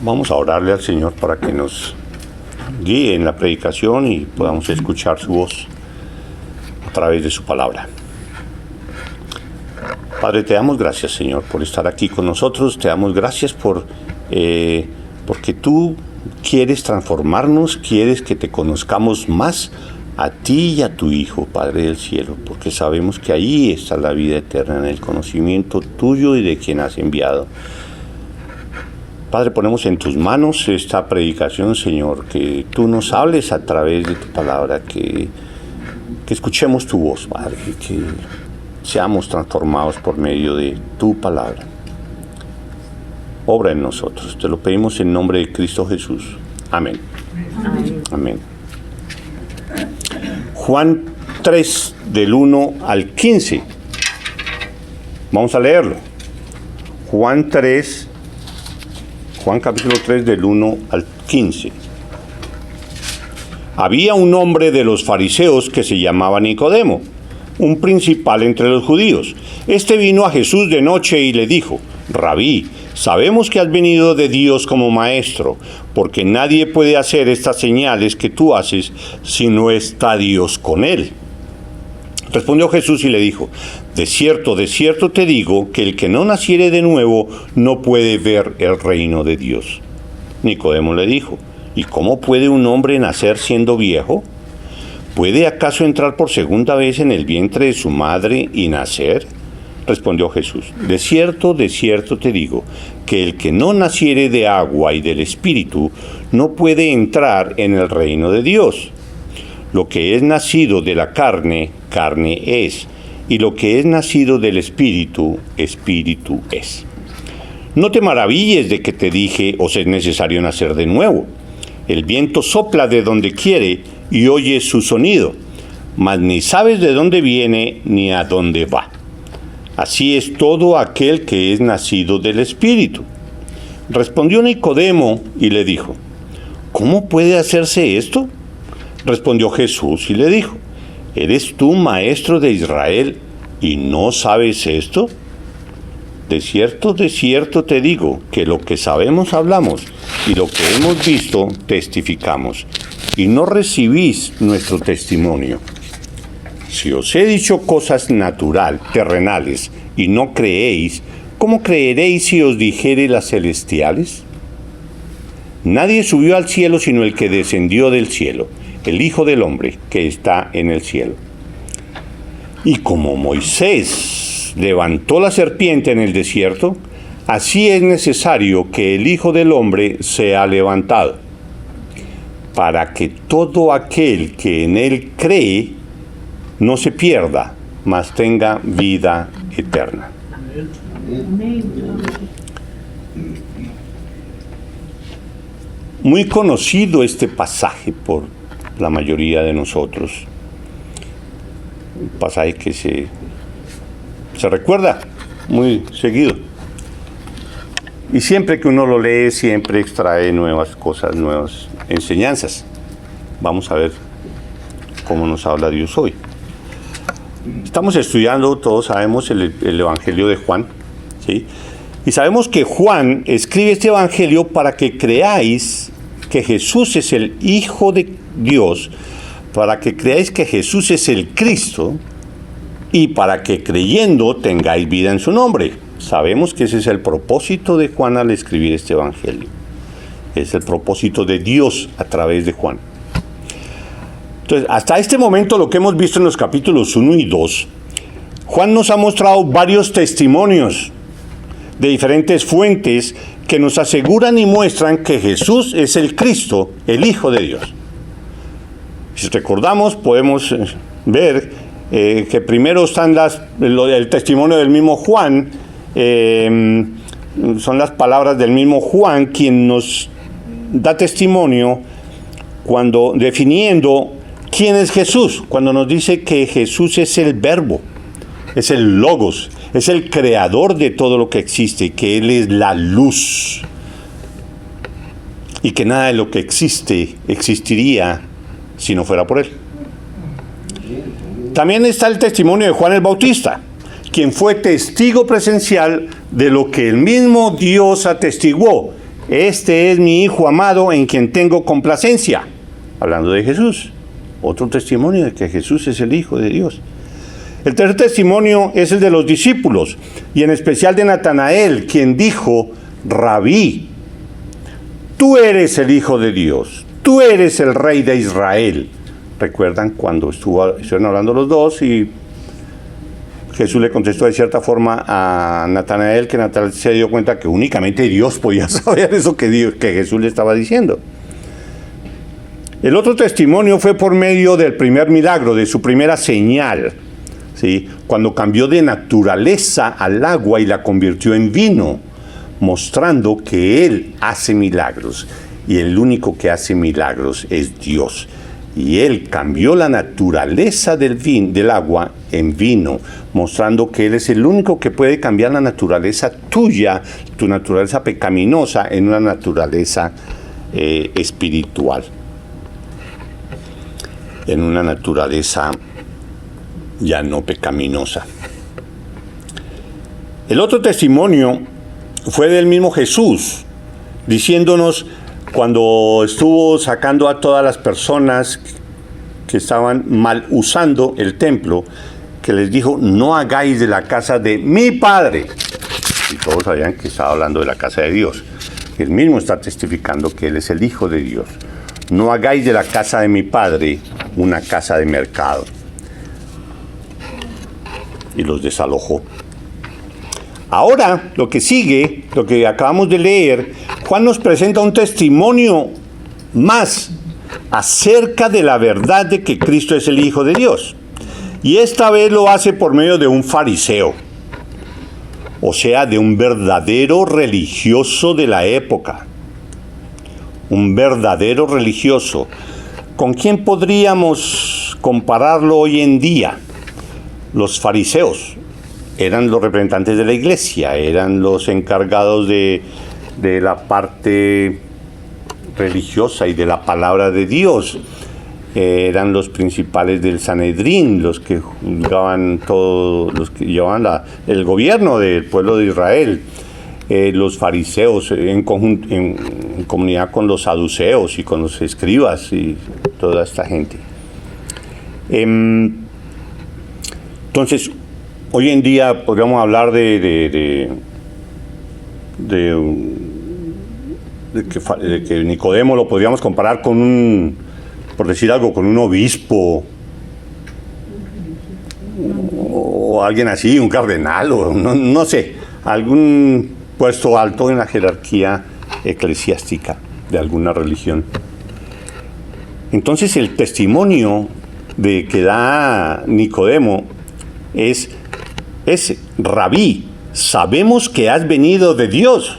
Vamos a orarle al Señor para que nos guíe en la predicación y podamos escuchar su voz a través de su palabra. Padre, te damos gracias, Señor, por estar aquí con nosotros. Te damos gracias porque tú quieres transformarnos, quieres que te conozcamos más a ti y a tu Hijo, Padre del cielo, porque sabemos que ahí está la vida eterna, en el conocimiento tuyo y de quien has enviado. Padre, ponemos en tus manos esta predicación, Señor, que tú nos hables a través de tu palabra, que escuchemos tu voz, Padre, que seamos transformados por medio de tu palabra. Obra en nosotros, te lo pedimos en nombre de Cristo Jesús. Amén. Amén. Amén. Juan 3, del 1 al 15. Vamos a leerlo. Juan capítulo 3, del 1 al 15. Había un hombre de los fariseos que se llamaba Nicodemo, un principal entre los judíos. Este vino a Jesús de noche y le dijo: Rabí, sabemos que has venido de Dios como maestro, porque nadie puede hacer estas señales que tú haces si no está Dios con él. Respondió Jesús y le dijo: de cierto te digo, que el que no naciere de nuevo no puede ver el reino de Dios. Nicodemo le dijo: ¿y cómo puede un hombre nacer siendo viejo? ¿Puede acaso entrar por segunda vez en el vientre de su madre y nacer? Respondió Jesús: de cierto te digo, que el que no naciere de agua y del Espíritu no puede entrar en el reino de Dios. Lo que es nacido de la carne, carne es, y lo que es nacido del Espíritu, Espíritu es. No te maravilles de que te dije: os es necesario nacer de nuevo. El viento sopla de donde quiere y oyes su sonido, mas ni sabes de dónde viene ni a dónde va. Así es todo aquel que es nacido del Espíritu. Respondió Nicodemo y le dijo: ¿cómo puede hacerse esto? Respondió Jesús y le dijo: ¿eres tú maestro de Israel y no sabes esto? De cierto te digo, que lo que sabemos hablamos, y lo que hemos visto testificamos, y no recibís nuestro testimonio. Si os he dicho cosas terrenales, y no creéis, ¿cómo creeréis si os dijere las celestiales? Nadie subió al cielo sino el que descendió del cielo, el Hijo del Hombre que está en el cielo. Y como Moisés levantó la serpiente en el desierto, así es necesario que el Hijo del Hombre sea levantado, para que todo aquel que en él cree no se pierda, mas tenga vida eterna. Muy conocido este pasaje por la mayoría de nosotros. Un pasaje que se recuerda muy seguido. Y siempre que uno lo lee, siempre extrae nuevas cosas, nuevas enseñanzas. Vamos a ver cómo nos habla Dios hoy. Estamos estudiando, todos sabemos, el Evangelio de Juan, ¿sí? Y sabemos que Juan escribe este Evangelio para que creáis que Jesús es el Hijo de Dios, para que creáis que Jesús es el Cristo, y para que creyendo tengáis vida en su nombre. Sabemos que ese es el propósito de Juan al escribir este Evangelio. Es el propósito de Dios a través de Juan. Entonces, hasta este momento, lo que hemos visto en los capítulos 1 y 2, Juan nos ha mostrado varios testimonios de diferentes fuentes que nos aseguran y muestran que Jesús es el Cristo, el Hijo de Dios. Si recordamos, podemos ver que primero están el testimonio del mismo Juan, son las palabras del mismo Juan quien nos da testimonio cuando definiendo quién es Jesús, cuando nos dice que Jesús es el Verbo, es el Logos, es el creador de todo lo que existe, que Él es la luz y que nada de lo que existe existiría si no fuera por Él. También está el testimonio de Juan el Bautista, quien fue testigo presencial de lo que el mismo Dios atestiguó, este es mi Hijo amado en quien tengo complacencia. Hablando de Jesús. Otro testimonio de que Jesús es el Hijo de Dios. El tercer testimonio es el de los discípulos, y en especial de Natanael, quien dijo: Rabí, tú eres el Hijo de Dios, tú eres el Rey de Israel. ¿Recuerdan cuando estuvieron hablando los dos y Jesús le contestó de cierta forma a Natanael, que Natanael se dio cuenta que únicamente Dios podía saber eso que Jesús le estaba diciendo? El otro testimonio fue por medio del primer milagro, de su primera señal, ¿sí? Cuando cambió de naturaleza al agua y la convirtió en vino, mostrando que Él hace milagros, y el único que hace milagros es Dios. Y Él cambió la naturaleza del agua en vino, mostrando que Él es el único que puede cambiar la naturaleza tuya, tu naturaleza pecaminosa, en una naturaleza espiritual, en una naturaleza ya no pecaminosa. El otro testimonio fue del mismo Jesús, diciéndonos, cuando estuvo sacando a todas las personas que estaban mal usando el templo, que les dijo: no hagáis de la casa de mi Padre. Y todos sabían que estaba hablando de la casa de Dios. Él mismo está testificando que Él es el Hijo de Dios. No hagáis de la casa de mi Padre una casa de mercado. Y los desalojó. Ahora, lo que sigue, lo que acabamos de leer, Juan nos presenta un testimonio más acerca de la verdad de que Cristo es el Hijo de Dios. Y esta vez lo hace por medio de un fariseo, o sea, de un verdadero religioso de la época. Un verdadero religioso. ¿Con quién podríamos compararlo hoy en día? Los fariseos eran los representantes de la iglesia, eran los encargados de la parte religiosa y de la palabra de Dios. Eran los principales del Sanedrín, los que juzgaban todo, los que llevaban el gobierno del pueblo de Israel. Los fariseos en comunidad con los saduceos y con los escribas y toda esta gente. Entonces, hoy en día podríamos hablar de que Nicodemo lo podríamos comparar con por decir algo, con un obispo o alguien así, un cardenal, o no sé, algún puesto alto en la jerarquía eclesiástica de alguna religión. Entonces el testimonio que da Nicodemo es Rabí, sabemos que has venido de Dios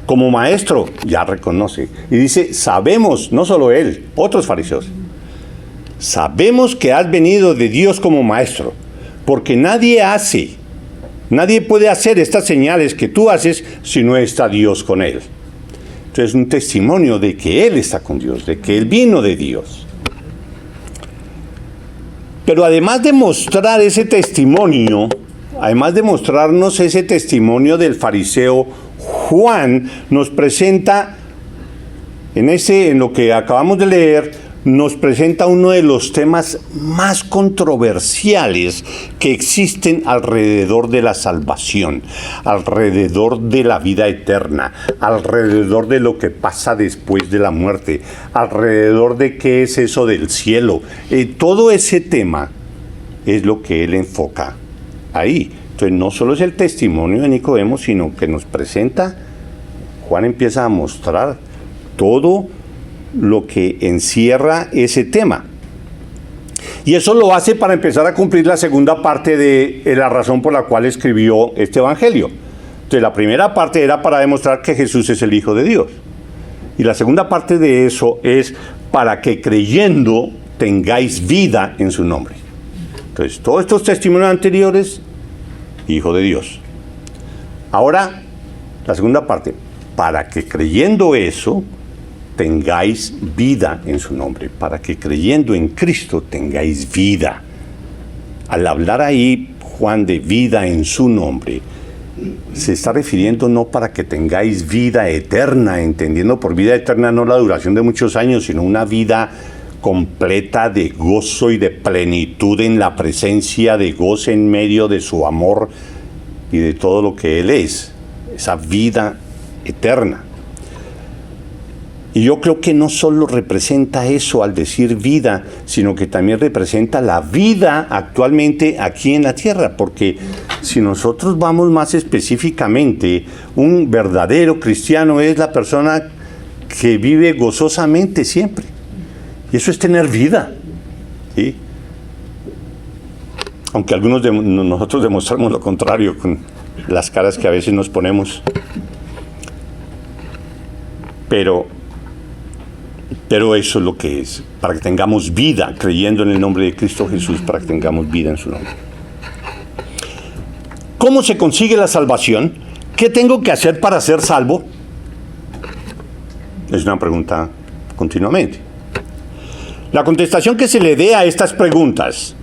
como maestro. Ya reconoce y dice: sabemos, no solo él, otros fariseos, sabemos que has venido de Dios como maestro, porque nadie puede hacer estas señales que tú haces si no está Dios con él. Entonces, un testimonio de que él está con Dios, de que él vino de Dios. Pero además de mostrar ese testimonio, además de mostrarnos ese testimonio del fariseo, Juan nos presenta, en lo que acabamos de leer, nos presenta uno de los temas más controversiales que existen alrededor de la salvación, alrededor de la vida eterna, alrededor de lo que pasa después de la muerte, alrededor de qué es eso del cielo. Todo ese tema es lo que él enfoca ahí. Entonces no solo es el testimonio de Nicodemo, sino que nos presenta, Juan empieza a mostrar todo lo que encierra ese tema. Y eso lo hace para empezar a cumplir la segunda parte de la razón por la cual escribió este evangelio. Entonces la primera parte era para demostrar que Jesús es el Hijo de Dios. Y la segunda parte de eso es para que creyendo tengáis vida en su nombre. Entonces todos estos testimonios anteriores, Hijo de Dios. Ahora, la segunda parte, para que creyendo eso, tengáis vida en su nombre, para que creyendo en Cristo tengáis vida. Al hablar ahí, Juan, de vida en su nombre, se está refiriendo no para que tengáis vida eterna, entendiendo por vida eterna no la duración de muchos años, sino una vida completa de gozo y de plenitud en la presencia, de gozo en medio de su amor y de todo lo que Él es, esa vida eterna. Y yo creo que no solo representa eso al decir vida, sino que también representa la vida actualmente aquí en la tierra, porque si nosotros vamos más específicamente, un verdadero cristiano es la persona que vive gozosamente siempre. Y eso es tener vida, ¿sí? Aunque algunos de nosotros demostramos lo contrario con las caras que a veces nos ponemos. Pero eso es lo que es, para que tengamos vida, creyendo en el nombre de Cristo Jesús, para que tengamos vida en su nombre. ¿Cómo se consigue la salvación? ¿Qué tengo que hacer para ser salvo? Es una pregunta continuamente. La contestación que se le dé a estas preguntas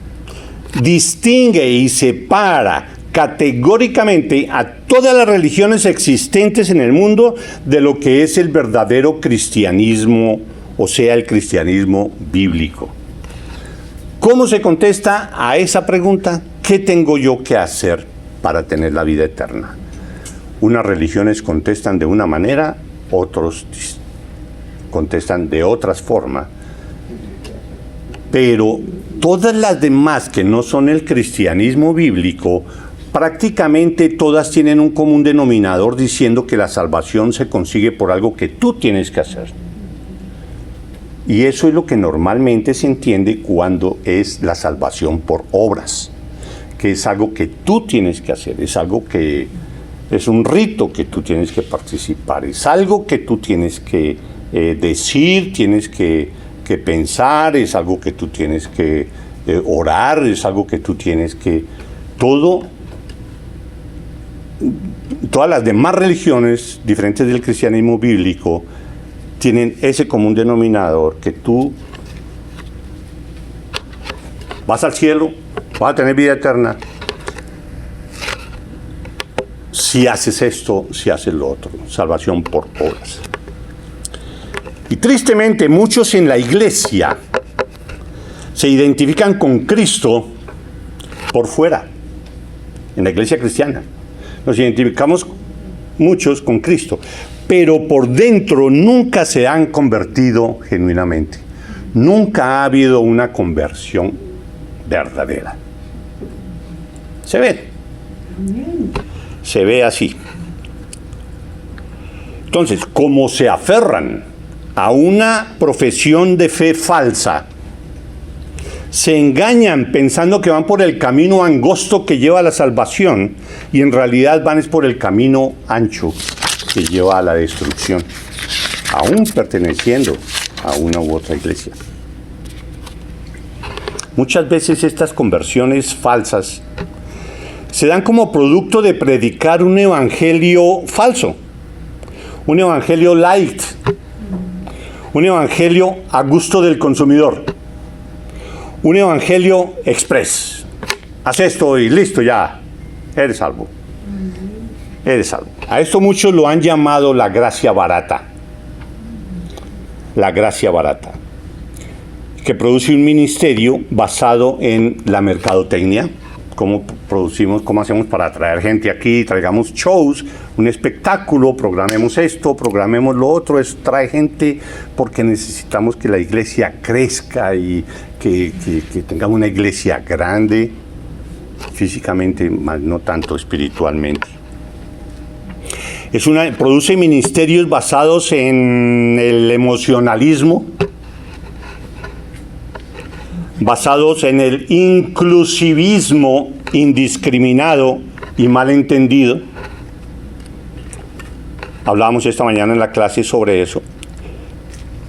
distingue y separa categóricamente a todas las religiones existentes en el mundo de lo que es el verdadero cristianismo, o sea, el cristianismo bíblico. ¿Cómo se contesta a esa pregunta? ¿Qué tengo yo que hacer para tener la vida eterna? Unas religiones contestan de una manera, otros contestan de otras formas. Pero todas las demás que no son el cristianismo bíblico, prácticamente todas tienen un común denominador diciendo que la salvación se consigue por algo que tú tienes que hacer. Y eso es lo que normalmente se entiende cuando es la salvación por obras, que es algo que tú tienes que hacer, es algo que es un rito que tú tienes que participar, es algo que tú tienes que decir, tienes que pensar, es algo que tú tienes que orar, es algo que tú tienes que... Todas las demás religiones diferentes del cristianismo bíblico tienen ese común denominador, que tú vas al cielo, vas a tener vida eterna, si haces esto, si haces lo otro, salvación por obras. Y tristemente muchos en la iglesia se identifican con Cristo por fuera, en la iglesia cristiana. Nos identificamos muchos con Cristo, pero por dentro nunca se han convertido genuinamente. Nunca ha habido una conversión verdadera. Se ve así. Entonces, como se aferran a una profesión de fe falsa, se engañan pensando que van por el camino angosto que lleva a la salvación, y en realidad van es por el camino ancho que lleva a la destrucción, aún perteneciendo a una u otra iglesia. Muchas veces estas conversiones falsas se dan como producto de predicar un evangelio falso, un evangelio light, un evangelio a gusto del consumidor, un evangelio express. Haz esto y listo, ya, eres salvo. Eres salvo. A esto muchos lo han llamado la gracia barata. La gracia barata, que produce un ministerio basado en la mercadotecnia. Cómo producimos, cómo hacemos para atraer gente aquí, traigamos shows, un espectáculo, programemos esto, programemos lo otro. Eso trae gente porque necesitamos que la iglesia crezca y que tengamos una iglesia grande, físicamente, más no tanto espiritualmente. Produce ministerios basados en el emocionalismo, basados en el inclusivismo indiscriminado y malentendido. Hablábamos esta mañana en la clase sobre eso,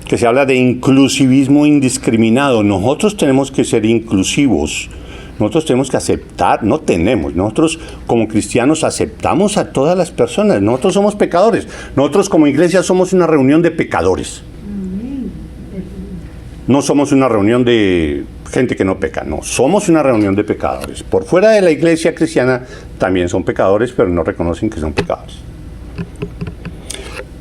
que se habla de inclusivismo indiscriminado. Nosotros tenemos que ser inclusivos, nosotros tenemos que aceptar, nosotros como cristianos aceptamos a todas las personas, nosotros somos pecadores, nosotros como iglesia somos una reunión de pecadores. No somos una reunión de gente que no peca, no, somos una reunión de pecadores. Por fuera de la iglesia cristiana también son pecadores, pero no reconocen que son pecadores.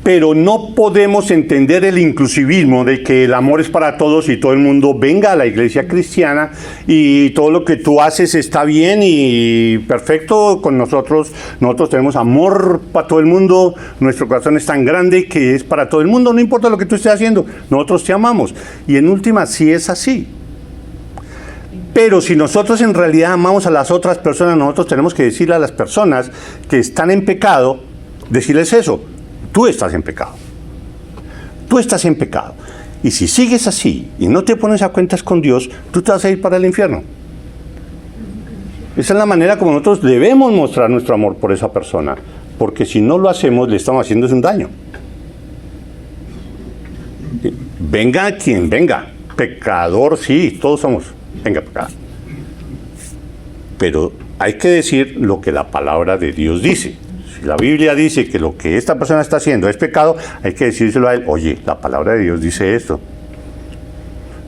Pero no podemos entender el inclusivismo de que el amor es para todos y todo el mundo venga a la iglesia cristiana y todo lo que tú haces está bien y perfecto con nosotros. Nosotros tenemos amor para todo el mundo, nuestro corazón es tan grande que es para todo el mundo, no importa lo que tú estés haciendo, nosotros te amamos. Y en última, sí es así. Pero si nosotros en realidad amamos a las otras personas, nosotros tenemos que decirle a las personas que están en pecado, decirles eso. Tú estás en pecado. Tú estás en pecado. Y si sigues así y no te pones a cuentas con Dios, tú te vas a ir para el infierno. Esa es la manera como nosotros debemos mostrar nuestro amor por esa persona. Porque si no lo hacemos, le estamos haciendo un daño. Venga quien venga. Pecador, sí, todos somos. Venga, pecador. Pero hay que decir lo que la palabra de Dios dice. Si la Biblia dice que lo que esta persona está haciendo es pecado, hay que decírselo a él. Oye, la palabra de Dios dice esto.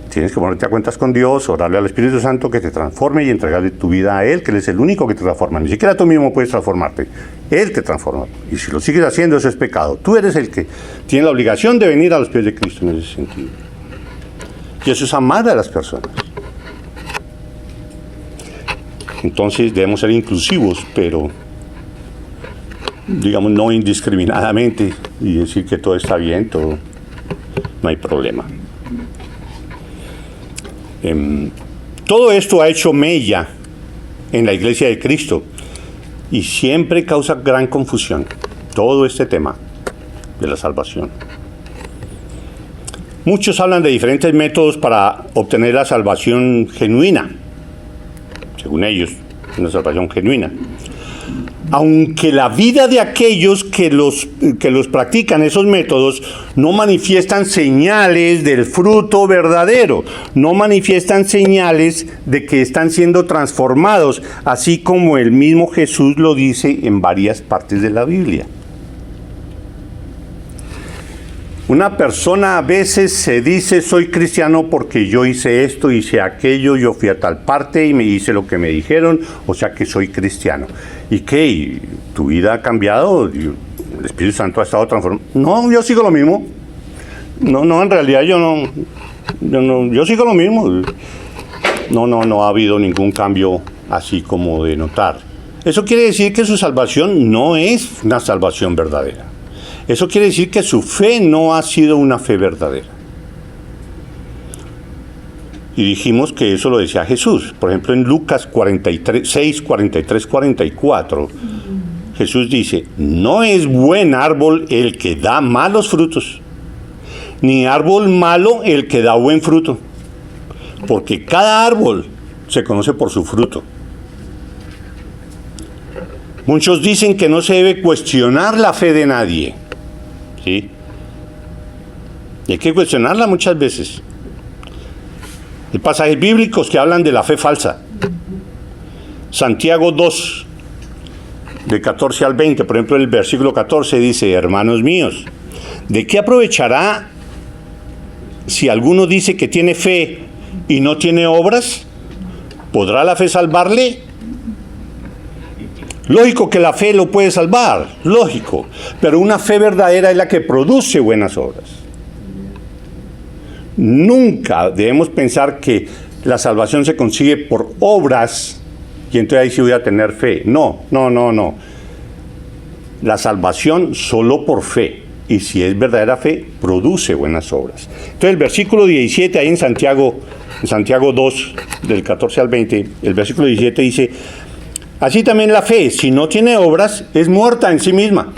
Tienes que ponerte a cuentas con Dios, orarle al Espíritu Santo que te transforme y entregarle tu vida a Él, que Él es el único que te transforma. Ni siquiera tú mismo puedes transformarte. Él te transforma. Y si lo sigues haciendo, eso es pecado. Tú eres el que tiene la obligación de venir a los pies de Cristo en ese sentido. Y eso es amar a las personas. Entonces debemos ser inclusivos, pero digamos no indiscriminadamente y decir que todo está bien, todo, no hay problema. Todo esto ha hecho mella en la Iglesia de Cristo y siempre causa gran confusión, todo este tema de la salvación. Muchos hablan de diferentes métodos para obtener la salvación genuina, según ellos, una salvación genuina. Aunque la vida de aquellos que los practican esos métodos no manifiestan señales del fruto verdadero, no manifiestan señales de que están siendo transformados, así como el mismo Jesús lo dice en varias partes de la Biblia. Una persona a veces se dice soy cristiano porque yo hice esto, hice aquello, yo fui a tal parte y me hice lo que me dijeron, o sea que soy cristiano. ¿Y qué? ¿Tu vida ha cambiado? ¿El Espíritu Santo ha estado transformado? No, yo sigo lo mismo. No, en realidad yo sigo lo mismo. No ha habido ningún cambio así como de notar. Eso quiere decir que su salvación no es una salvación verdadera. Eso quiere decir que su fe no ha sido una fe verdadera. Y dijimos que eso lo decía Jesús. Por ejemplo, en Lucas 6, 43, 44, Jesús dice, no es buen árbol el que da malos frutos, ni árbol malo el que da buen fruto, porque cada árbol se conoce por su fruto. Muchos dicen que no se debe cuestionar la fe de nadie. ¿Sí? Y hay que cuestionarla muchas veces. Hay pasajes bíblicos que hablan de la fe falsa. Santiago 2, de 14 al 20, por ejemplo, el versículo 14 dice, hermanos míos, ¿de qué aprovechará si alguno dice que tiene fe y no tiene obras? ¿Podrá la fe salvarle? Lógico que la fe lo puede salvar, lógico, pero una fe verdadera es la que produce buenas obras. Nunca debemos pensar que la salvación se consigue por obras y entonces ahí sí voy a tener fe. No. La salvación solo por fe, y si es verdadera fe, produce buenas obras. Entonces el versículo 17 ahí en Santiago 2, del 14 al 20, el versículo 17 dice, así también la fe, si no tiene obras, es muerta en sí misma.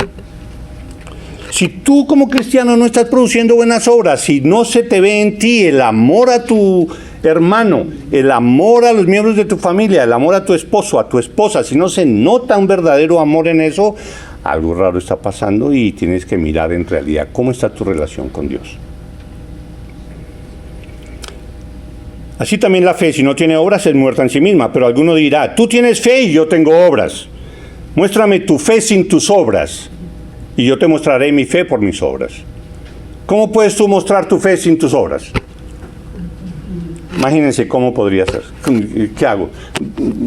Si tú como cristiano no estás produciendo buenas obras, si no se te ve en ti el amor a tu hermano, el amor a los miembros de tu familia, el amor a tu esposo, a tu esposa, si no se nota un verdadero amor en eso, algo raro está pasando y tienes que mirar en realidad cómo está tu relación con Dios. Así también la fe, si no tiene obras, es muerta en sí misma. Pero alguno dirá, tú tienes fe y yo tengo obras. Muéstrame tu fe sin tus obras, y yo te mostraré mi fe por mis obras. ¿Cómo puedes tú mostrar tu fe sin tus obras? Imagínense cómo podría ser. ¿Qué hago?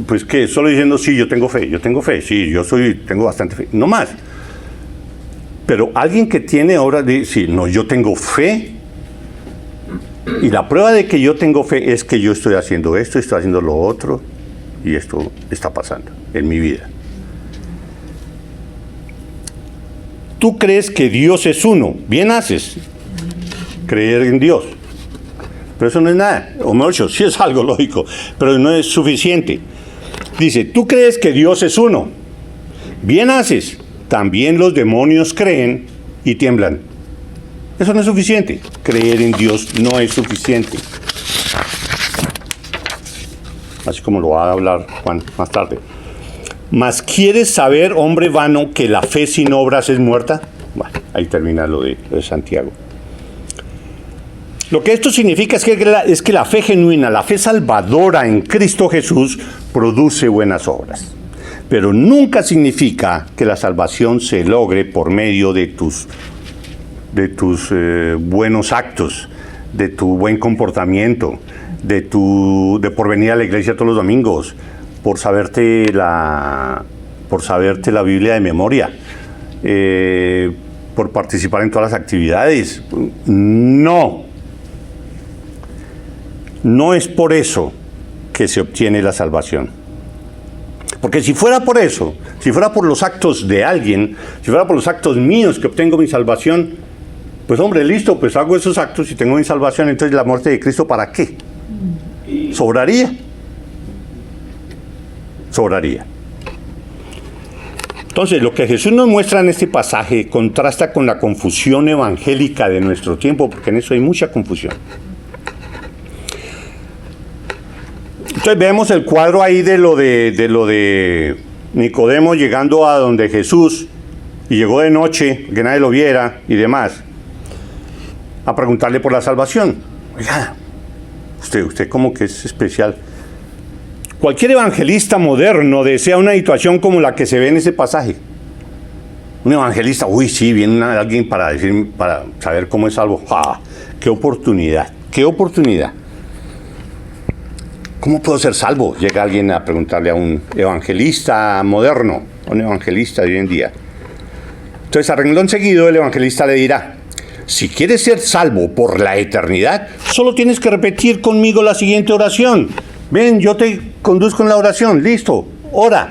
Pues que solo diciendo, sí, yo tengo fe, sí, tengo bastante fe, no más. Pero alguien que tiene ahora de decir, no, yo tengo fe, y la prueba de que yo tengo fe es que yo estoy haciendo esto, estoy haciendo lo otro, y esto está pasando en mi vida. Tú crees que Dios es uno, bien haces, creer en Dios. Pero eso no es nada, o mejor dicho, sí es algo lógico, pero no es suficiente. Dice, tú crees que Dios es uno, bien haces, también los demonios creen y tiemblan. Eso no es suficiente, creer en Dios no es suficiente. Así como lo va a hablar Juan más tarde. ¿Mas quieres saber, hombre vano, que la fe sin obras es muerta? Bueno, ahí termina lo de Santiago. Lo que esto significa es que la fe genuina, la fe salvadora en Cristo Jesús, produce buenas obras. Pero nunca significa que la salvación se logre por medio de tus buenos actos, de tu buen comportamiento, de por venir a la iglesia todos los domingos, por saberte la Biblia de memoria, por participar en todas las actividades. No es por eso que se obtiene la salvación. Porque si fuera por eso, si fuera por los actos de alguien, si fuera por los actos míos que obtengo mi salvación, pues hombre, listo, pues hago esos actos y tengo mi salvación, entonces la muerte de Cristo, ¿para qué? Sobraría. Entonces, lo que Jesús nos muestra en este pasaje contrasta con la confusión evangélica de nuestro tiempo, porque en eso hay mucha confusión. Entonces vemos el cuadro ahí de lo de Nicodemo llegando a donde Jesús, y llegó de noche, que nadie lo viera y demás, a preguntarle por la salvación. Oiga, usted como que es especial. Cualquier evangelista moderno desea una situación como la que se ve en ese pasaje. Un evangelista, sí, viene alguien para saber cómo es salvo. ¡Ah! ¡Qué oportunidad! ¡Qué oportunidad! ¿Cómo puedo ser salvo? Llega alguien a preguntarle a un evangelista moderno, a un evangelista de hoy en día. Entonces, a renglón seguido, el evangelista le dirá, si quieres ser salvo por la eternidad, solo tienes que repetir conmigo la siguiente oración. Ven, yo te conduzco en la oración, listo, ora.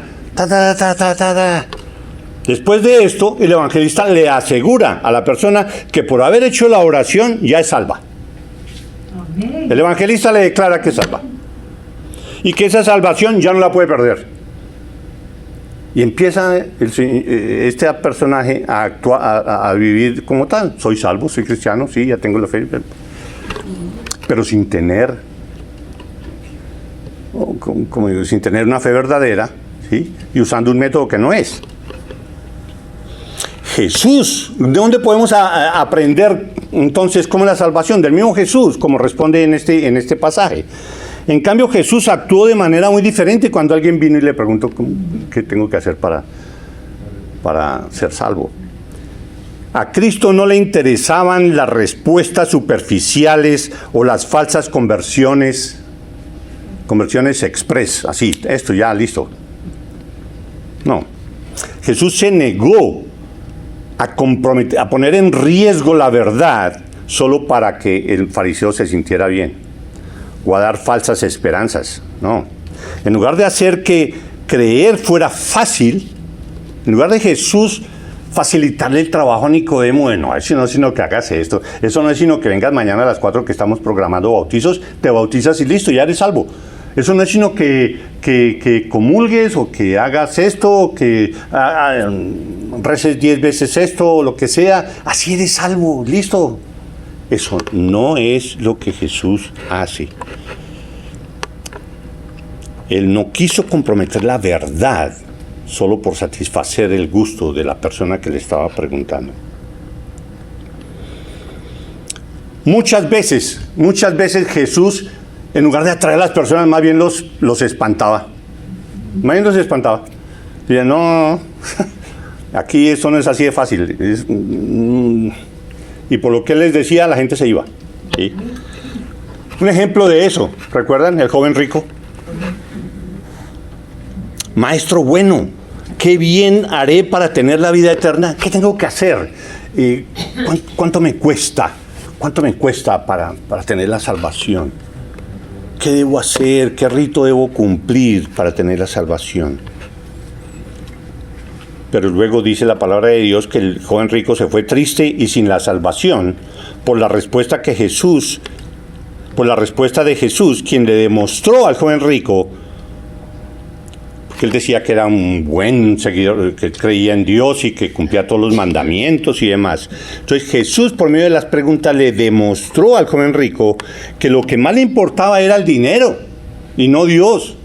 Después de esto, el evangelista le asegura a la persona que por haber hecho la oración ya es salva. El evangelista le declara que es salva. Y que esa salvación ya no la puede perder. Y empieza este personaje a actuar, a vivir como tal. Soy salvo, soy cristiano, sí, ya tengo la fe. Pero sin tener, como digo, sin tener una fe verdadera, ¿sí? Y usando un método que no es. Jesús, ¿de dónde podemos aprender entonces cómo es la salvación? Del mismo Jesús, como responde en este pasaje. En cambio, Jesús actuó de manera muy diferente cuando alguien vino y le preguntó qué tengo que hacer para ser salvo. A Cristo no le interesaban las respuestas superficiales o las falsas conversiones express, así, esto ya, listo. No. Jesús se negó a poner en riesgo la verdad solo para que el fariseo se sintiera bien. O a dar falsas esperanzas, no. En lugar de hacer que creer fuera fácil, en lugar de Jesús facilitarle el trabajo a Nicodemo, no es sino que hagas esto, eso no es sino que vengas mañana a las 4 que estamos programando bautizos, te bautizas y listo, ya eres salvo. Eso no es sino que comulgues o que hagas esto, o que reces 10 veces esto, o lo que sea, así eres salvo, listo. Eso no es lo que Jesús hace. Él no quiso comprometer la verdad solo por satisfacer el gusto de la persona que le estaba preguntando. Muchas veces Jesús, en lugar de atraer a las personas, más bien los espantaba. Más bien los espantaba. Decía, no, aquí esto no es así de fácil. Y por lo que él les decía, la gente se iba. ¿Sí? Un ejemplo de eso, ¿recuerdan? El joven rico. Maestro bueno, ¿qué bien haré para tener la vida eterna? ¿Qué tengo que hacer? ¿Cuánto me cuesta? ¿Cuánto me cuesta para tener la salvación? ¿Qué debo hacer? ¿Qué rito debo cumplir para tener la salvación? Pero luego dice la palabra de Dios que el joven rico se fue triste y sin la salvación por la respuesta de Jesús, quien le demostró al joven rico que él decía que era un buen seguidor, que creía en Dios y que cumplía todos los mandamientos y demás. Entonces Jesús, por medio de las preguntas, le demostró al joven rico que lo que más le importaba era el dinero y no Dios,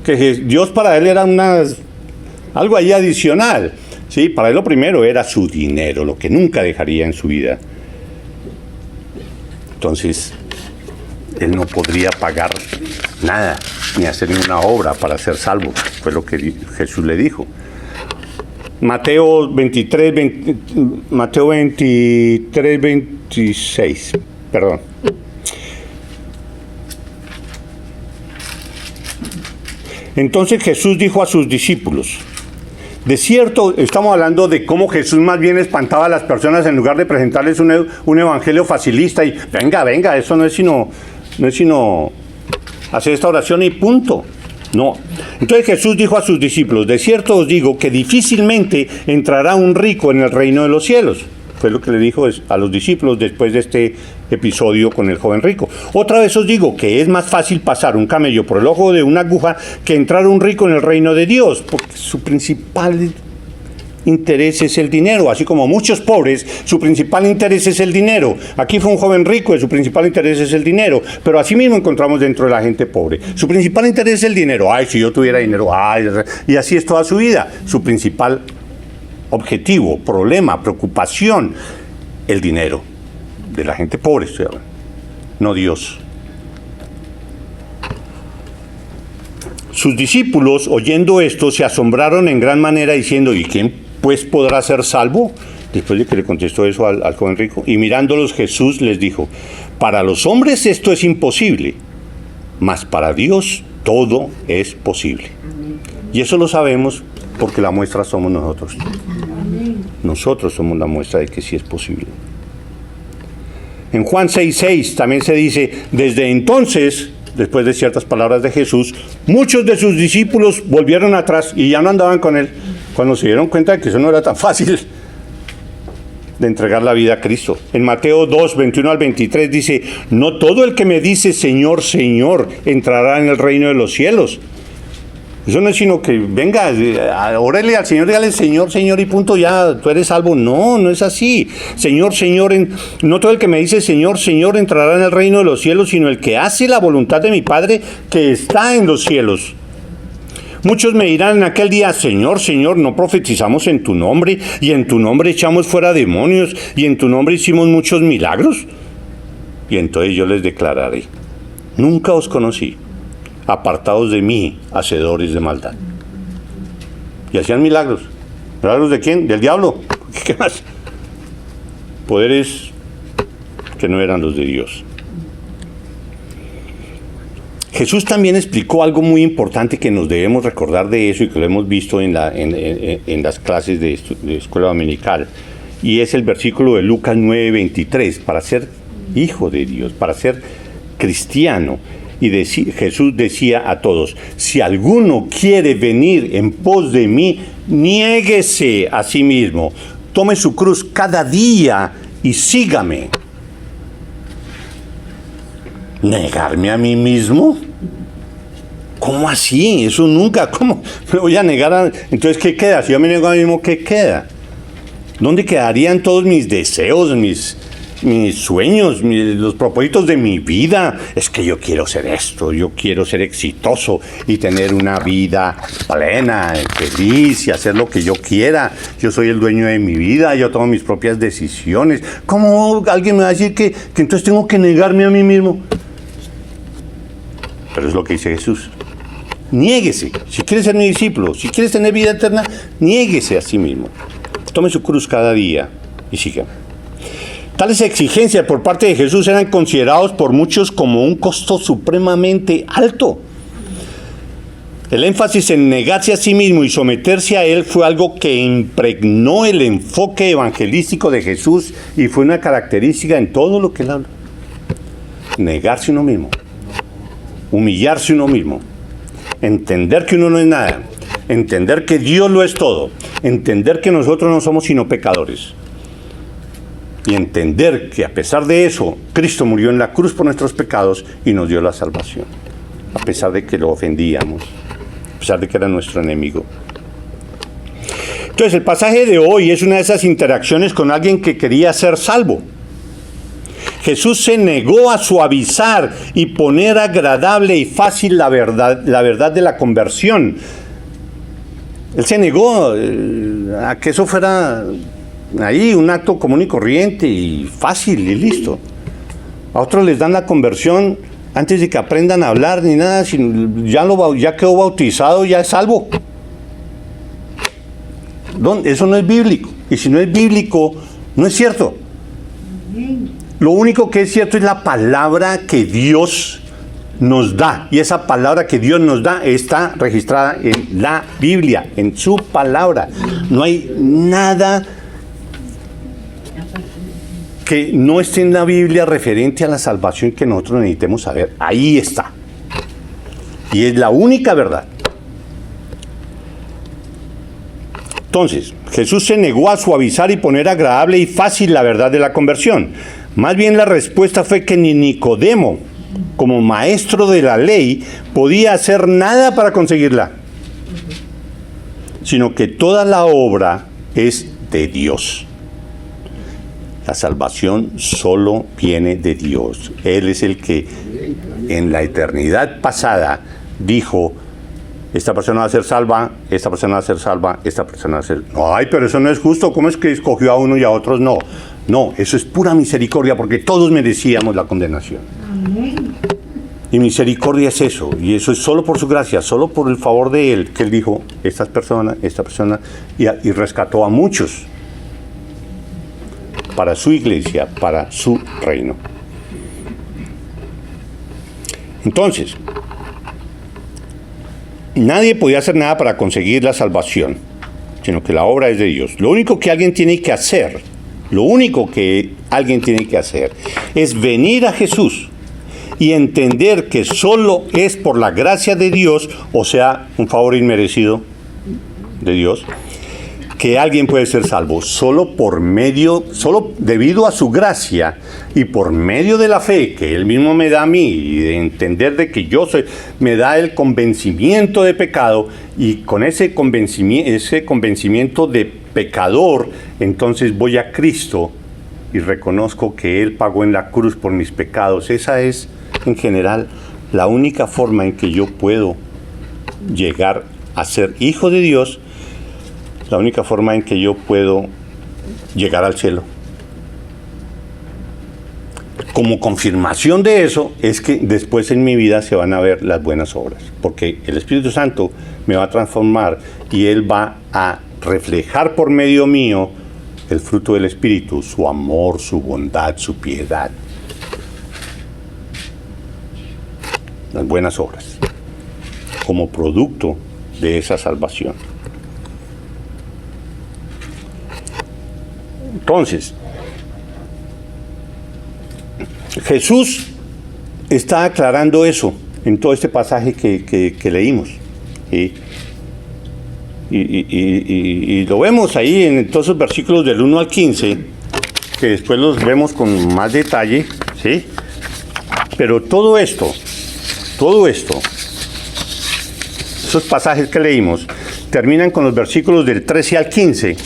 que Dios para él era algo ahí adicional, ¿sí? Para él lo primero era su dinero, lo que nunca dejaría en su vida. Entonces, él no podría pagar nada, ni hacer ninguna obra para ser salvo. Fue lo que Jesús le dijo. Mateo 23, 26, perdón. Entonces Jesús dijo a sus discípulos, de cierto, estamos hablando de cómo Jesús más bien espantaba a las personas en lugar de presentarles un evangelio facilista y venga, eso no es sino hacer esta oración y punto. No. Entonces Jesús dijo a sus discípulos, de cierto os digo que difícilmente entrará un rico en el reino de los cielos. Fue lo que le dijo a los discípulos después de este episodio con el joven rico. Otra vez os digo que es más fácil pasar un camello por el ojo de una aguja que entrar un rico en el reino de Dios, porque su principal interés es el dinero, así como muchos pobres, su principal interés es el dinero. Aquí fue un joven rico y su principal interés es el dinero, pero así mismo encontramos dentro de la gente pobre. Su principal interés es el dinero. Ay, si yo tuviera dinero, y así es toda su vida. Su principal objetivo, problema, preocupación, el dinero. De la gente pobre estoy hablando, no Dios. Sus discípulos, oyendo esto, se asombraron en gran manera diciendo, ¿y quién pues podrá ser salvo? Después de que le contestó eso al joven rico. Y mirándolos Jesús les dijo, para los hombres esto es imposible, mas para Dios todo es posible. Y eso lo sabemos porque la muestra somos nosotros. Nosotros somos la muestra de que sí es posible. En Juan 6:6 también se dice, desde entonces, después de ciertas palabras de Jesús, muchos de sus discípulos volvieron atrás y ya no andaban con él, cuando se dieron cuenta de que eso no era tan fácil de entregar la vida a Cristo. En Mateo 2, 21 al 23 dice, no todo el que me dice Señor, Señor, entrará en el reino de los cielos. Eso no es sino que, venga, órale al Señor, dígale Señor, Señor y punto, ya, tú eres salvo. No, no es así. Señor, Señor, no todo el que me dice Señor, Señor entrará en el reino de los cielos, sino el que hace la voluntad de mi Padre que está en los cielos. Muchos me dirán en aquel día, Señor, Señor, ¿no profetizamos en tu nombre? Y en tu nombre echamos fuera demonios, y en tu nombre hicimos muchos milagros. Y entonces yo les declararé, nunca os conocí. Apartados de mí, hacedores de maldad. Y hacían milagros. ¿Milagros de quién? Del diablo. ¿Qué más? Poderes que no eran los de Dios. Jesús también explicó algo muy importante que nos debemos recordar de eso y que lo hemos visto en las clases de escuela dominical. Y es el versículo de Lucas 9:23. Para ser hijo de Dios, para ser cristiano. Y Jesús decía a todos, si alguno quiere venir en pos de mí, niéguese a sí mismo, tome su cruz cada día y sígame. ¿Negarme a mí mismo? ¿Cómo así? Eso nunca, ¿cómo me voy a negar? Entonces, ¿qué queda? Si yo me niego a mí mismo, ¿qué queda? ¿Dónde quedarían todos mis deseos, mis sueños, los propósitos de mi vida? Es que yo quiero ser esto, yo quiero ser exitoso y tener una vida plena, feliz y hacer lo que yo quiera. Yo soy el dueño de mi vida, yo tomo mis propias decisiones. ¿Cómo alguien me va a decir que entonces tengo que negarme a mí mismo? Pero es lo que dice Jesús. Niéguese. Si quieres ser mi discípulo, si quieres tener vida eterna, niéguese a sí mismo. Tome su cruz cada día y sígame. Tales exigencias por parte de Jesús eran considerados por muchos como un costo supremamente alto. El énfasis en negarse a sí mismo y someterse a él fue algo que impregnó el enfoque evangelístico de Jesús y fue una característica en todo lo que él habla. Negarse uno mismo, humillarse uno mismo, entender que uno no es nada, entender que Dios lo es todo, entender que nosotros no somos sino pecadores y entender que a pesar de eso, Cristo murió en la cruz por nuestros pecados y nos dio la salvación, a pesar de que lo ofendíamos, a pesar de que era nuestro enemigo. Entonces el pasaje de hoy es una de esas interacciones con alguien que quería ser salvo. Jesús se negó a suavizar y poner agradable y fácil la verdad de la conversión. Él se negó a que eso fuera ahí un acto común y corriente y fácil y listo. A otros les dan la conversión antes de que aprendan a hablar ni nada, ya quedó bautizado, ya es salvo. Eso no es bíblico. Y si no es bíblico, no es cierto. Lo único que es cierto es la palabra que Dios nos da. Y esa palabra que Dios nos da está registrada en la Biblia, en su palabra. No hay nada que no esté en la Biblia referente a la salvación que nosotros necesitemos saber. Ahí está. Y es la única verdad. Entonces, Jesús se negó a suavizar y poner agradable y fácil la verdad de la conversión. Más bien la respuesta fue que ni Nicodemo, como maestro de la ley, podía hacer nada para conseguirla, sino que toda la obra es de Dios. La salvación solo viene de Dios. Él es el que en la eternidad pasada dijo: esta persona va a ser salva, esta persona va a ser salva, esta persona va a ser... No, ay, pero eso no es justo. ¿Cómo es que escogió a uno y a otros no? No, eso es pura misericordia, porque todos merecíamos la condenación. Amén. Y misericordia es eso, y eso es solo por su gracia, solo por el favor de Él, que Él dijo, esta persona, y rescató a muchos para su iglesia, para su reino. Entonces, nadie podía hacer nada para conseguir la salvación, sino que la obra es de Dios. Lo único que alguien tiene que hacer es venir a Jesús y entender que solo es por la gracia de Dios, o sea, un favor inmerecido de Dios, que alguien puede ser salvo. Solo debido a su gracia y por medio de la fe que Él mismo me da a mí, y de entender de que me da el convencimiento de pecado, y con ese convencimiento de pecador, entonces voy a Cristo y reconozco que Él pagó en la cruz por mis pecados. Esa es, en general, la única forma en que yo puedo llegar a ser hijo de Dios, la única forma en que yo puedo llegar al cielo. Como confirmación de eso es que después en mi vida se van a ver las buenas obras, porque el Espíritu Santo me va a transformar y Él va a reflejar por medio mío el fruto del Espíritu, su amor, su bondad, su piedad. Las buenas obras, como producto de esa salvación. Entonces, Jesús está aclarando eso en todo este pasaje que leímos. ¿Sí? Y lo vemos ahí en todos esos versículos del 1 al 15, que después los vemos con más detalle, ¿sí? Pero todo esto, esos pasajes que leímos, terminan con los versículos del 13 al 15.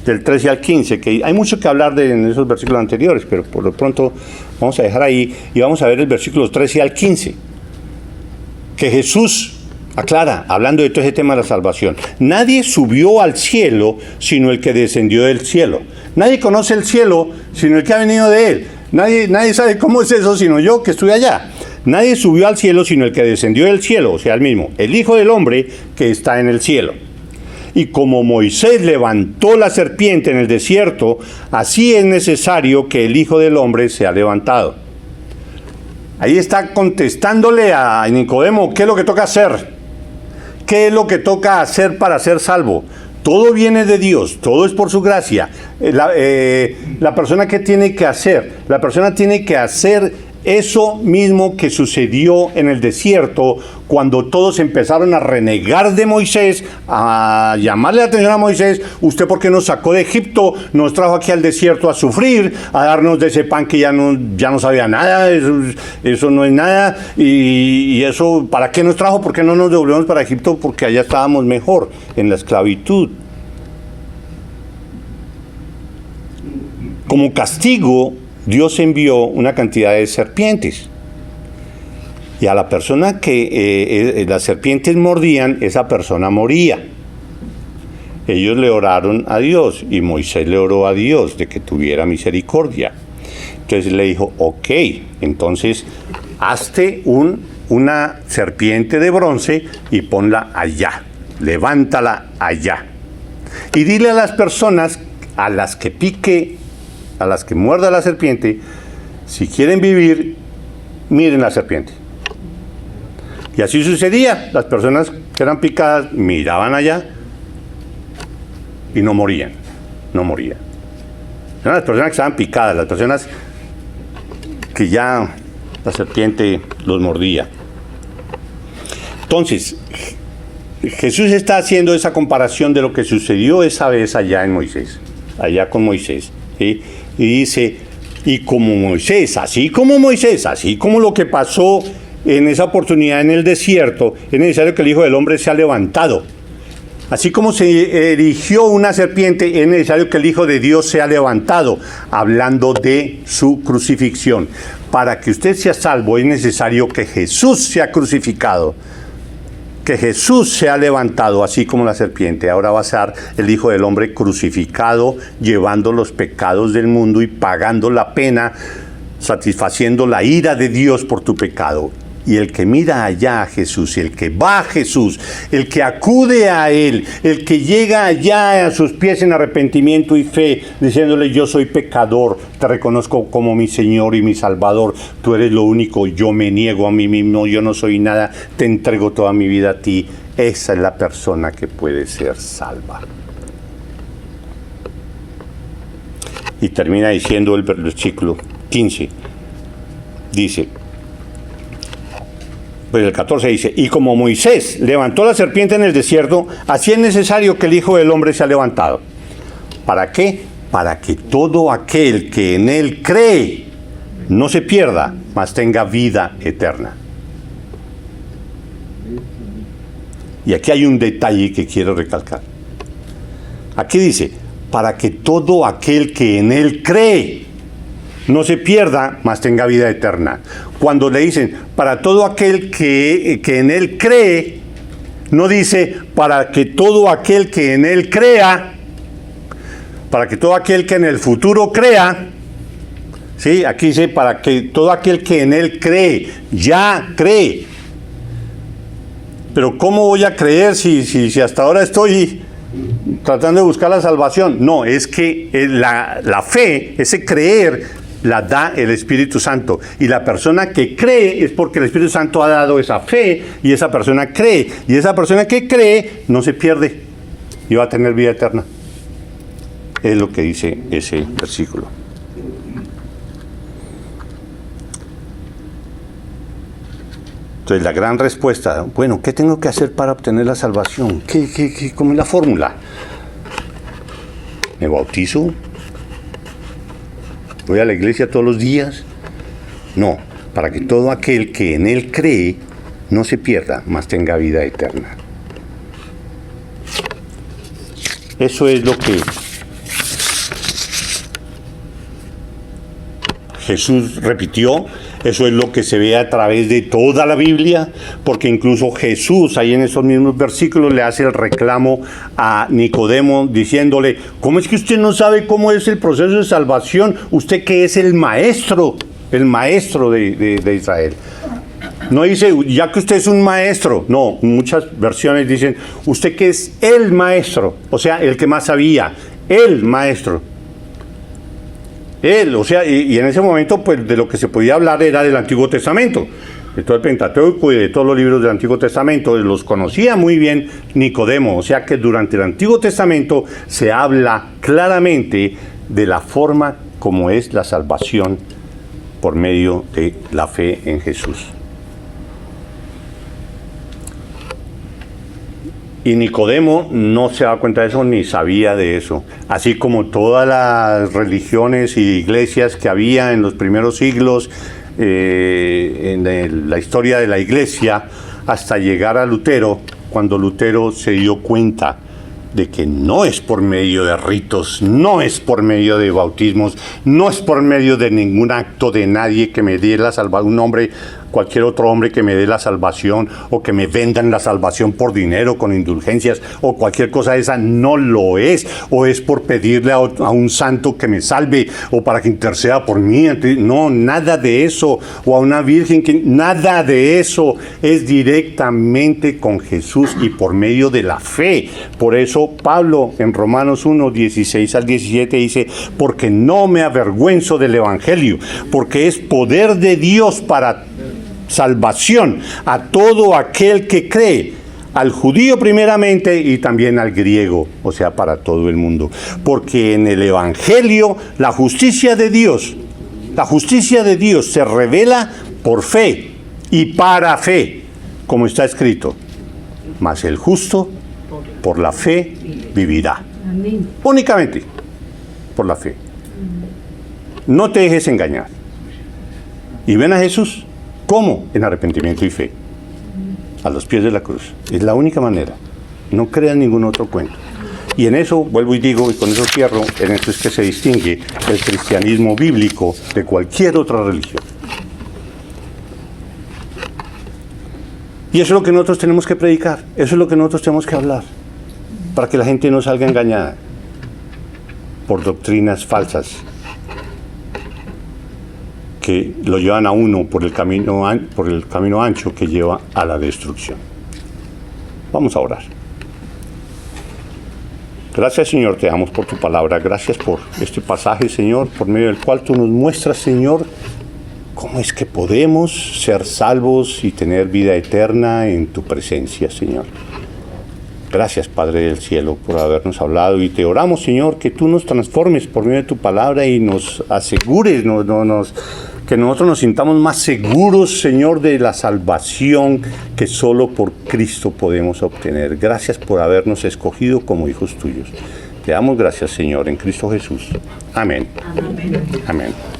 Del 13 al 15, que hay mucho que hablar en esos versículos anteriores, pero por lo pronto vamos a dejar ahí y vamos a ver el versículo 13 al 15, que Jesús aclara, hablando de todo ese tema de la salvación. Nadie subió al cielo sino el que descendió del cielo. Nadie conoce el cielo sino el que ha venido de él. Nadie sabe cómo es eso sino yo que estoy allá. Nadie subió al cielo sino el que descendió del cielo, o sea, el mismo, el Hijo del Hombre que está en el cielo. Y como Moisés levantó la serpiente en el desierto, así es necesario que el Hijo del Hombre sea levantado. Ahí está contestándole a Nicodemo, ¿qué es lo que toca hacer? ¿Qué es lo que toca hacer para ser salvo? Todo viene de Dios, todo es por su gracia. La persona que tiene que hacer, la persona tiene que hacer eso mismo que sucedió en el desierto cuando todos empezaron a renegar de Moisés, a llamarle la atención a Moisés. ¿Usted por qué nos sacó de Egipto? Nos trajo aquí al desierto a sufrir, a darnos de ese pan que ya no sabía nada, eso no es nada. Y eso, ¿para qué nos trajo? ¿Por qué no nos devolvemos para Egipto? Porque allá estábamos mejor, en la esclavitud. Como castigo, Dios envió una cantidad de serpientes. Y a la persona que las serpientes mordían, esa persona moría. Ellos le oraron a Dios y Moisés le oró a Dios de que tuviera misericordia. Entonces le dijo, ok, entonces hazte una serpiente de bronce y ponla allá. Levántala allá. Y dile a las personas a las que pique, a las que muerda la serpiente, si quieren vivir, miren la serpiente. Y así sucedía. Las personas que eran picadas miraban allá y no morían. No morían. Eran las personas que estaban picadas, las personas que ya la serpiente los mordía. Entonces, Jesús está haciendo esa comparación de lo que sucedió esa vez allá en Moisés, allá con Moisés, ¿sí? Y dice, y como Moisés, así como lo que pasó en esa oportunidad en el desierto, es necesario que el Hijo del Hombre sea levantado. Así como se erigió una serpiente, es necesario que el Hijo de Dios sea levantado, hablando de su crucifixión. Para que usted sea salvo, es necesario que Jesús sea crucificado, que Jesús sea levantado, así como la serpiente. Ahora va a ser el Hijo del Hombre crucificado, llevando los pecados del mundo y pagando la pena, satisfaciendo la ira de Dios por tu pecado. Y el que mira allá a Jesús, el que va a Jesús, el que acude a Él, el que llega allá a sus pies en arrepentimiento y fe, diciéndole, yo soy pecador, te reconozco como mi Señor y mi Salvador, tú eres lo único, yo me niego a mí mismo, yo no soy nada, te entrego toda mi vida a ti. Esa es la persona que puede ser salva. Y termina diciendo el versículo 15, dice, pues el 14 dice, y como Moisés levantó la serpiente en el desierto, así es necesario que el Hijo del Hombre sea levantado. ¿Para qué? Para que todo aquel que en él cree no se pierda, mas tenga vida eterna. Y aquí hay un detalle que quiero recalcar. Aquí dice, para que todo aquel que en él cree no se pierda, mas tenga vida eterna. Cuando le dicen, para todo aquel que en él cree, no dice, para que todo aquel que en él crea, para que todo aquel que en el futuro crea, ¿sí? Aquí dice, para que todo aquel que en él cree, ya cree. Pero ¿cómo voy a creer si hasta ahora estoy tratando de buscar la salvación? No, es que la fe, ese creer, la da el Espíritu Santo. Y la persona que cree es porque el Espíritu Santo ha dado esa fe y esa persona cree. Y esa persona que cree no se pierde y va a tener vida eterna. Es lo que dice ese versículo. Entonces la gran respuesta, bueno, ¿qué tengo que hacer para obtener la salvación? ¿Cómo es la fórmula? ¿Me bautizo? ¿Voy a la iglesia todos los días? No, para que todo aquel que en él cree no se pierda, mas tenga vida eterna. Eso es lo que Jesús repitió, eso es lo que se ve a través de toda la Biblia, porque incluso Jesús, ahí en esos mismos versículos, le hace el reclamo a Nicodemo, diciéndole, ¿cómo es que usted no sabe cómo es el proceso de salvación? Usted que es el maestro de Israel. No dice, ya que usted es un maestro. No, muchas versiones dicen, usted que es el maestro, o sea, el que más sabía, el maestro. Él, o sea, y en ese momento, pues de lo que se podía hablar era del Antiguo Testamento, de todo el Pentateuco y de todos los libros del Antiguo Testamento. Los conocía muy bien Nicodemo, o sea que durante el Antiguo Testamento se habla claramente de la forma como es la salvación por medio de la fe en Jesús. Y Nicodemo no se daba cuenta de eso ni sabía de eso. Así como todas las religiones y iglesias que había en los primeros siglos, la historia de la iglesia, hasta llegar a Lutero, cuando Lutero se dio cuenta de que no es por medio de ritos, no es por medio de bautismos, no es por medio de ningún acto de nadie que me dé la salvación, un hombre, cualquier otro hombre que me dé la salvación, o que me vendan la salvación por dinero, con indulgencias, o cualquier cosa de esa. No lo es, o es por pedirle a un santo que me salve, o para que interceda por mí. No, nada de eso, o a una virgen, nada de eso. Es directamente con Jesús y por medio de la fe. Por eso Pablo en Romanos 1, 16 al 17 dice, porque no me avergüenzo del evangelio, porque es poder de Dios para salvación a todo aquel que cree, al judío primeramente y también al griego, o sea, para todo el mundo. Porque en el evangelio la justicia de Dios se revela por fe y para fe, como está escrito, mas el justo por la fe vivirá. Amén. Únicamente por la fe. No te dejes engañar. Y ven a Jesús. ¿Cómo? En arrepentimiento y fe. A los pies de la cruz. Es la única manera. No crean ningún otro cuento. Y en eso, vuelvo y digo, y con eso cierro, en eso es que se distingue el cristianismo bíblico de cualquier otra religión. Y eso es lo que nosotros tenemos que predicar. Eso es lo que nosotros tenemos que hablar. Para que la gente no salga engañada por doctrinas falsas que lo llevan a uno por el camino ancho que lleva a la destrucción. Vamos a orar. Gracias, Señor, te damos por tu palabra. Gracias por este pasaje, Señor, por medio del cual tú nos muestras, Señor, cómo es que podemos ser salvos y tener vida eterna en tu presencia, Señor. Gracias, Padre del cielo, por habernos hablado, y te oramos, Señor, que tú nos transformes por medio de tu palabra y nos asegures, que nosotros nos sintamos más seguros, Señor, de la salvación que solo por Cristo podemos obtener. Gracias por habernos escogido como hijos tuyos. Te damos gracias, Señor, en Cristo Jesús. Amén. Amén. Amén.